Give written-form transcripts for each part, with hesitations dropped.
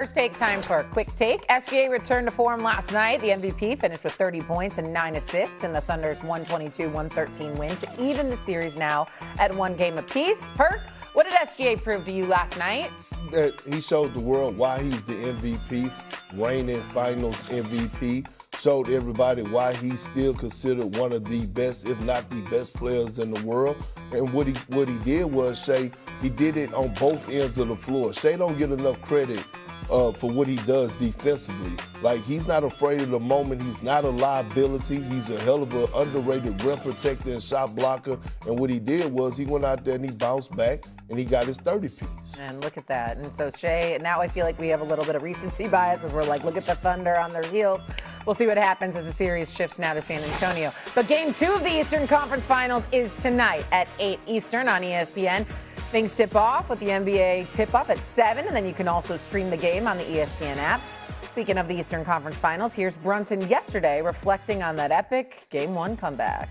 First take time for a quick take. SGA returned to form last night. The MVP finished with 30 points and 9 assists in the Thunder's 122-113 win to even the series now at 1 game apiece. Perk, what did SGA prove to you last night? That he showed the world why he's the MVP, reigning finals MVP. Showed everybody why he's still considered one of the best, if not the best players in the world. And what he did was, Shea, he did it on both ends of the floor. Shea don't get enough credit for what he does defensively. Like, he's not afraid of the moment. He's not a liability. He's a hell of an underrated rim protector and shot blocker. And what he did was he went out there and he bounced back and he got his 30 piece. And look at that. And so, Shea, now I feel like we have a little bit of recency bias as we're like, look at the Thunder on their heels. We'll see what happens as the series shifts now to San Antonio. But Game 2 of the Eastern Conference Finals is tonight at 8 Eastern on ESPN. Things tip off with the NBA tip-off at 7, and then you can also stream the game on the ESPN app. Speaking of the Eastern Conference Finals, here's Brunson yesterday reflecting on that epic Game 1 comeback.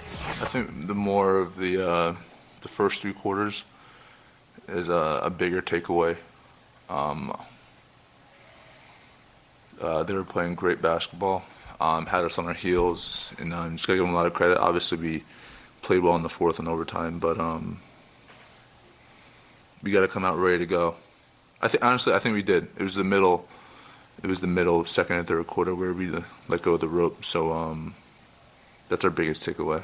I think the more of the first 3 quarters is a bigger takeaway. They were playing great basketball, had us on our heels, and just gotta give them a lot of credit. Obviously, we played well in the fourth and overtime, but we got to come out ready to go. Honestly, I think we did. It was the middle, second and third quarter where we let go of the rope. So that's our biggest takeaway.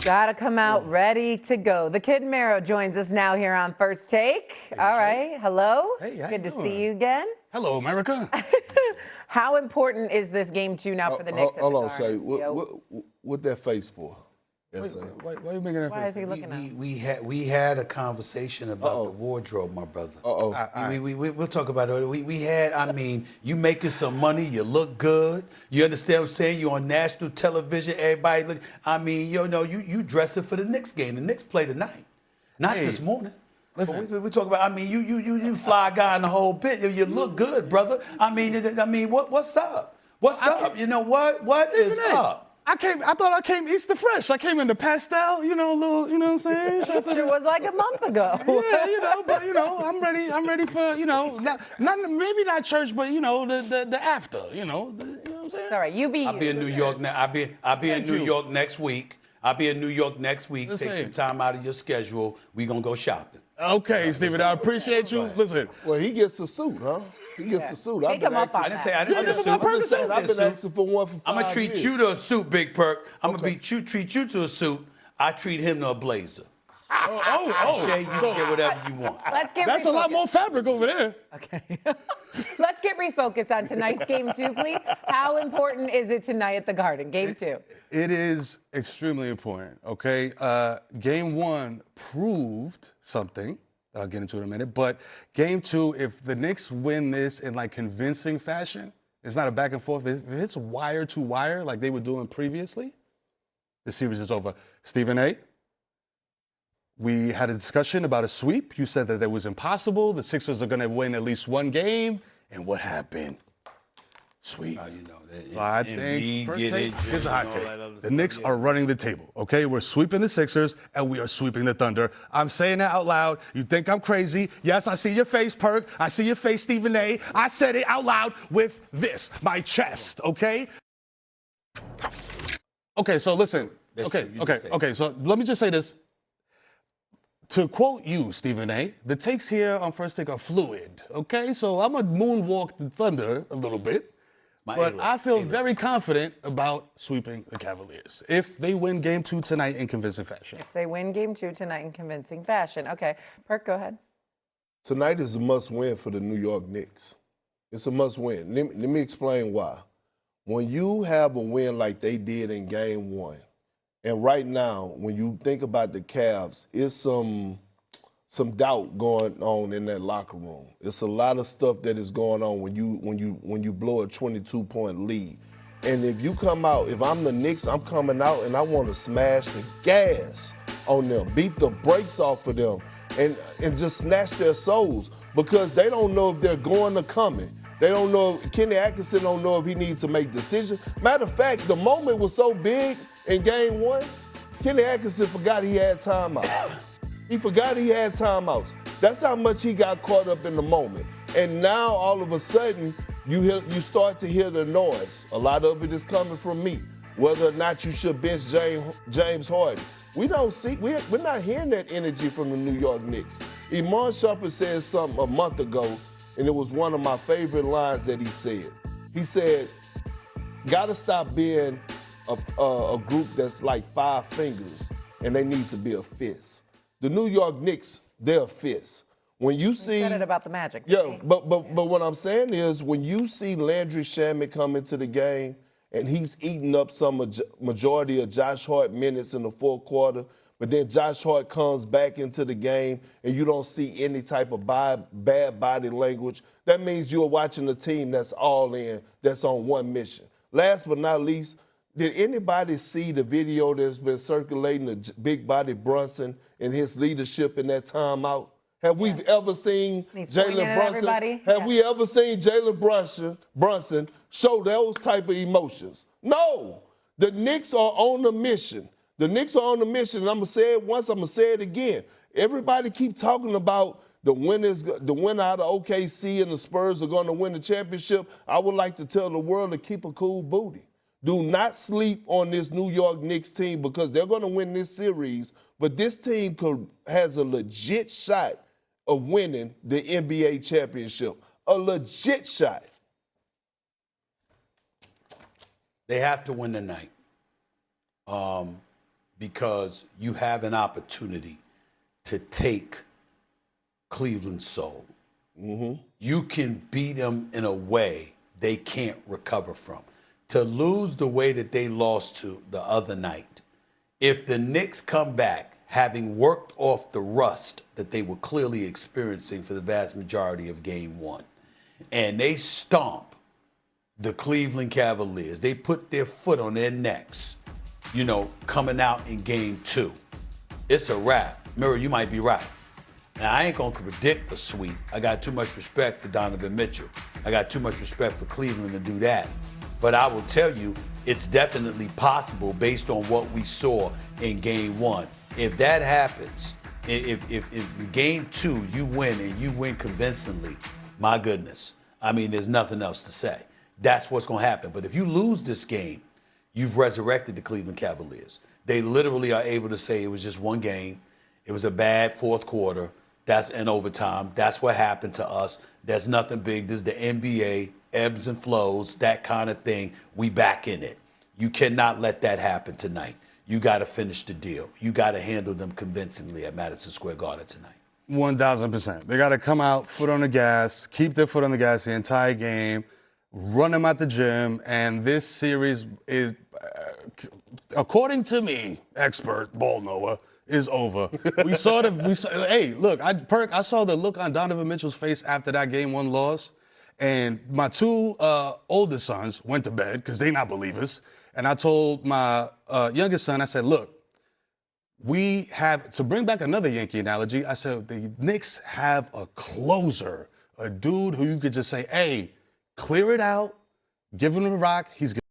Gotta come out ready to go. The Kid Mero joins us now here on First Take. All right, hello. Hey, how good you to doing? see you again. Hello, America. How important is this Game 2 now for the Knicks? Hold on, Shea. What that face for? Yes, Why are you making that Why face? is he looking at? We had a conversation about the wardrobe, my brother. We'll talk about it. We had, I mean, you making some money, you look good. You understand what I'm saying? You're on national television, everybody look. I mean, you dressing for the Knicks game. The Knicks play tonight, not this morning. Listen. We talk about. I mean, you fly guy in the whole bit. You look good, brother. I mean, what's up? What's up? You know what? What is up? I thought I came Easter fresh. I came in the pastel, you know what I'm saying? Easter was like a month ago. Yeah, but I'm ready for, maybe not church, but the after, you know what I'm saying? All right, you be. I'll be in New York now. I'll be in New York next week. Take some time out of your schedule. We gonna go shopping. Okay, Stephen, I appreciate you. Listen. Well, he gets a suit, huh? He gets a suit. Take him up on I that. didn't say a suit. I've been asking for one for 5 I'm gonna treat years. you to a suit, Big Perk. I'm gonna treat you to a suit. I treat him to a blazer. Shay, you can get whatever you want. Let's get That's refocused. a lot more fabric over there. Okay. Let's get refocused on tonight's Game 2, please. How important is it tonight at the Garden? Game 2. It is extremely important, okay? Game 1 proved something that I'll get into in a minute, but Game 2, if the Knicks win this in like convincing fashion, it's not a back and forth. If it's wire to wire like they were doing previously, the series is over. Stephen A., we had a discussion about a sweep. You said that it was impossible. The Sixers are going to win at least one game. And what happened? Sweep. So I think, first take, here's a hot take. The Knicks are running the table, okay? We're sweeping the Sixers, and we are sweeping the Thunder. I'm saying that out loud. You think I'm crazy. Yes, I see your face, Perk. I see your face, Stephen A. I said it out loud with this, my chest, okay? Okay, so listen. Okay, so let me just say this. To quote you, Stephen A., the takes here on First Take are fluid, okay? So I'm going to moonwalk the Thunder a little bit, but I feel very confident about sweeping the Cavaliers if they win Game 2 tonight in convincing fashion. If they win Game 2 tonight in convincing fashion. Okay, Perk, go ahead. Tonight is a must-win for the New York Knicks. It's a must-win. Let me explain why. When you have a win like they did in Game 1, and right now, when you think about the Cavs, it's some doubt going on in that locker room. It's a lot of stuff that is going on when you blow a 22-point lead. And if you come out, if I'm the Knicks, I'm coming out and I want to smash the gas on them, beat the brakes off of them, and just snatch their souls because they don't know if they're going or coming. They don't know. Kenny Atkinson don't know if he needs to make decisions. Matter of fact, the moment was so big in Game 1, Kenny Atkinson forgot he had timeout. He forgot he had timeouts. That's how much he got caught up in the moment. And now all of a sudden, you start to hear the noise. A lot of it is coming from me. Whether or not you should bench James Harden. We're not hearing that energy from the New York Knicks. Iman Shumpert said something a month ago, and it was one of my favorite lines that he said. He said, gotta stop being a group that's like five fingers, and they need to be a fist. The New York Knicks, they're a fist. When you see, said it about the Magic. Yeah, but what I'm saying is when you see Landry Shamet come into the game and he's eating up some majority of Josh Hart minutes in the fourth quarter, but then Josh Hart comes back into the game and you don't see any type of bad body language, that means you're watching a team that's all in, that's on one mission. Last but not least, did anybody see the video that's been circulating of big body Brunson and his leadership in that timeout? Have we ever seen Jalen Brunson? Have we ever seen Jalen Brunson show those type of emotions? No. The Knicks are on a mission. The Knicks are on a mission, and I'm gonna say it once, I'm gonna say it again. Everybody keep talking about the winner out of OKC and the Spurs are gonna win the championship. I would like to tell the world to keep a cool booty. Do not sleep on this New York Knicks team because they're gonna win this series, but this team has a legit shot of winning the NBA championship. A legit shot. They have to win tonight because you have an opportunity to take Cleveland's soul. Mm-hmm. You can beat them in a way they can't recover from. To lose the way that they lost to the other night, if the Knicks come back having worked off the rust that they were clearly experiencing for the vast majority of game one, and they stomp the Cleveland Cavaliers, they put their foot on their necks, coming out in game two, it's a wrap. Mero, you might be right. Now, I ain't going to predict a sweep. I got too much respect for Donovan Mitchell. I got too much respect for Cleveland to do that. But I will tell you, it's definitely possible based on what we saw in game one. If that happens, if game two you win and you win convincingly, my goodness, there's nothing else to say. That's what's going to happen. But if you lose this game, you've resurrected the Cleveland Cavaliers. They literally are able to say it was just one game. It was a bad fourth quarter. That's in overtime. That's what happened to us. There's nothing big. This is the NBA, ebbs and flows, that kind of thing. We back in it. You cannot let that happen tonight. You got to finish the deal. You got to handle them convincingly at Madison Square Garden tonight. 1,000%. They got to come out, foot on the gas, keep their foot on the gas the entire game, run them at the gym, and this series is, according to me, expert ball knower, is over. Hey, look, I saw the look on Donovan Mitchell's face after that game one loss, and my two oldest sons went to bed because they not believers. And I told my youngest son, I said, look, we have, to bring back another Yankee analogy, I said, the Knicks have a closer, a dude who you could just say, hey, clear it out, give him the rock, he's